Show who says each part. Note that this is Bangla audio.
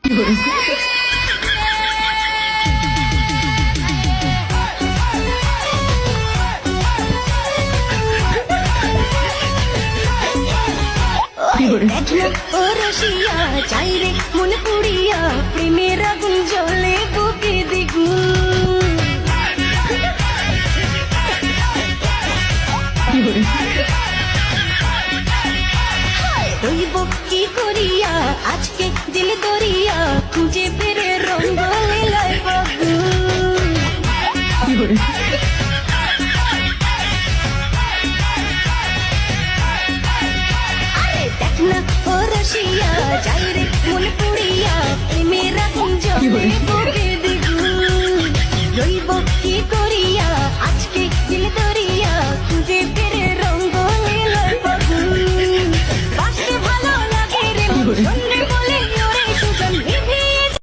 Speaker 1: ও রসিয়া চাই রে মন পুড়িয়া প্রেমের আগুন জ্বলে বুকে দ্বিগুণ রইব কি করিয়া আজকে দিল দরিয়া খুঁজে ফেরে রঙ্গ লীলায় ফাগুন দেখ না ও রসিয়া যাই রে মন পুড়িয়া প্রেমের আগুন জ্বলে